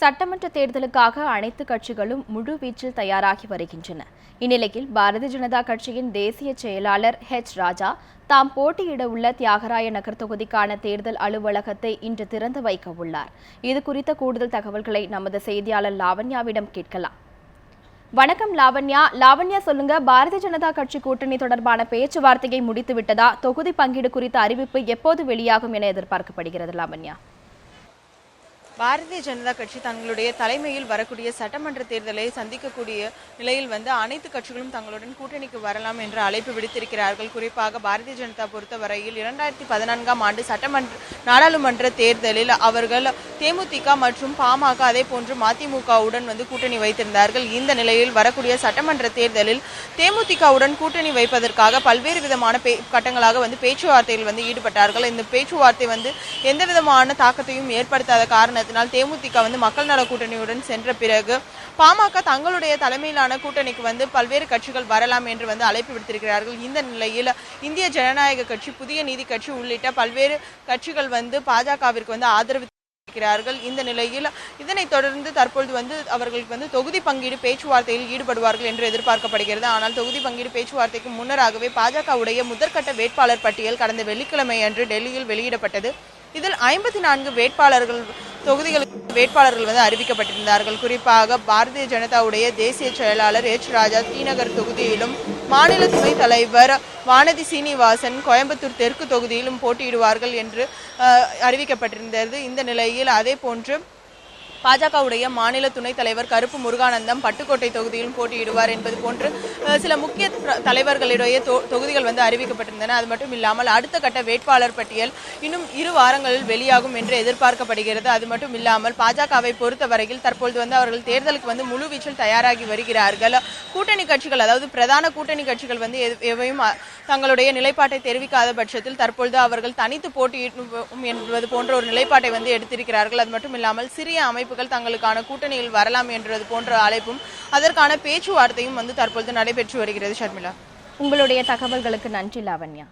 சட்டமன்ற தேர்தலுக்காக அனைத்து கட்சிகளும் முழுவீச்சில் தயாராகி வருகின்றன. இந்நிலையில் பாரதிய ஜனதா கட்சியின் தேசிய செயலாளர் ராஜா தாம் போட்டியிட உள்ள தியாகராய நகர் தொகுதிக்கான தேர்தல் அலுவலகத்தை இன்று திறந்து வைக்க உள்ளார். இது குறித்த கூடுதல் தகவல்களை நமது செய்தியாளர் லாவண்யாவிடம் கேட்கலாம். வணக்கம் லாவண்யா, சொல்லுங்க. பாரதிய ஜனதா கட்சி கூட்டணி தொடர்பான பேச்சுவார்த்தையை முடித்து விட்டதா? தொகுதி பங்கீடு குறித்த அறிவிப்பு எப்போது வெளியாகும் என எதிர்பார்க்கப்படுகிறது? லாவண்யா, பாரதிய ஜனதா கட்சி தங்களுடைய தலைமையில் வரக்கூடிய சட்டமன்ற தேர்தலை சந்திக்கக்கூடிய நிலையில் அனைத்து கட்சிகளும் தங்களுடன் கூட்டணிக்கு வரலாம் என்று அழைப்பு விடுத்திருக்கிறார்கள். குறிப்பாக பாரதிய ஜனதா பொறுத்தவரையில் 2014ஆம் ஆண்டு நாடாளுமன்ற தேர்தலில் அவர்கள் தேமுதிக மற்றும் பாமக அதே போன்று மதிமுகவுடன் கூட்டணி வைத்திருந்தார்கள். இந்த நிலையில் வரக்கூடிய சட்டமன்ற தேர்தலில் தேமுதிகவுடன் கூட்டணி வைப்பதற்காக பல்வேறு விதமான கட்டங்களாக பேச்சுவார்த்தையில் ஈடுபட்டார்கள். இந்த பேச்சுவார்த்தை எந்த விதமான தாக்கத்தையும் ஏற்படுத்தாத காரணத்தினால் தேமுதிக மக்கள் நல கூட்டணியுடன் சென்ற பிறகு பாமக தங்களுடைய தலைமையிலான கூட்டணிக்கு பல்வேறு கட்சிகள் வரலாம் என்று அழைப்பு விடுத்திருக்கிறார்கள். இந்த நிலையில் இந்திய ஜனநாயக கட்சி, புதிய நீதி கட்சி உள்ளிட்ட பல்வேறு கட்சிகள் பாஜகவிற்கு ஆதரவு இருக்கிறார்கள். இந்த நிலையில் இதனைத் தொடர்ந்து தற்பொழுது அவர்களுக்கு தொகுதி பங்கீடு பேச்சுவார்த்தையில் ஈடுபடுவார்கள் என்று எதிர்பார்க்கப்படுகிறது. ஆனால் தொகுதி பங்கீடு பேச்சுவார்த்தைக்கு முன்னராகவே பாஜகவுடைய முதற்கட்ட வேட்பாளர் பட்டியல் கடந்த வெள்ளிக்கிழமை அன்று டெல்லியில் வெளியிடப்பட்டது. இதில் 54 வேட்பாளர்கள் அறிவிக்கப்பட்டிருந்தார்கள். குறிப்பாக பாரதிய ஜனதாவுடைய தேசிய செயலாளர் ராஜா ஸ்ரீநகர் தொகுதியிலும், மாநில துணைத் தலைவர் வானதி சீனிவாசன் கோயம்புத்தூர் தெற்கு தொகுதியிலும் போட்டியிடுவார்கள் என்று அறிவிக்கப்பட்டிருந்தது. இந்த நிலையில் அதே போன்று பாஜகவுடைய மாநில துணைத் தலைவர் கருப்பு முருகானந்தம் பட்டுக்கோட்டை தொகுதியிலும் போட்டியிடுவார் என்பது போன்று சில முக்கிய தலைவர்களுடைய தொகுதிகள் அறிவிக்கப்பட்டிருந்தன. அது மட்டும் இல்லாமல் அடுத்த கட்ட வேட்பாளர் பட்டியல் இன்னும் 2 வாரங்களில் வெளியாகும் என்று எதிர்பார்க்கப்படுகிறது. அது மட்டும் இல்லாமல் பாஜகவை பொறுத்தவரையில் தற்பொழுது அவர்கள் தேர்தலுக்கு முழுவீச்சில் தயாராகி வருகிறார்கள். கூட்டணி கட்சிகள், அதாவது பிரதான கூட்டணி கட்சிகள் எவையும் தங்களுடைய நிலைப்பாட்டை தெரிவிக்காத பட்சத்தில் தற்பொழுது அவர்கள் தனித்து போட்டியிடும் என்பது போன்ற ஒரு நிலைப்பாட்டை எடுத்திருக்கிறார்கள். அது மட்டும் இல்லாமல் சிறிய அமைப்புகள் தங்களுக்கான கூட்டணியில் வரலாம் என்றது போன்ற அழைப்பும் அதற்கான பேச்சுவார்த்தையும் தற்பொழுது நடைபெற்று வருகிறது. ஷர்மிளா, உங்களுடைய தகவல்களுக்கு நன்றி. லாவண்யா.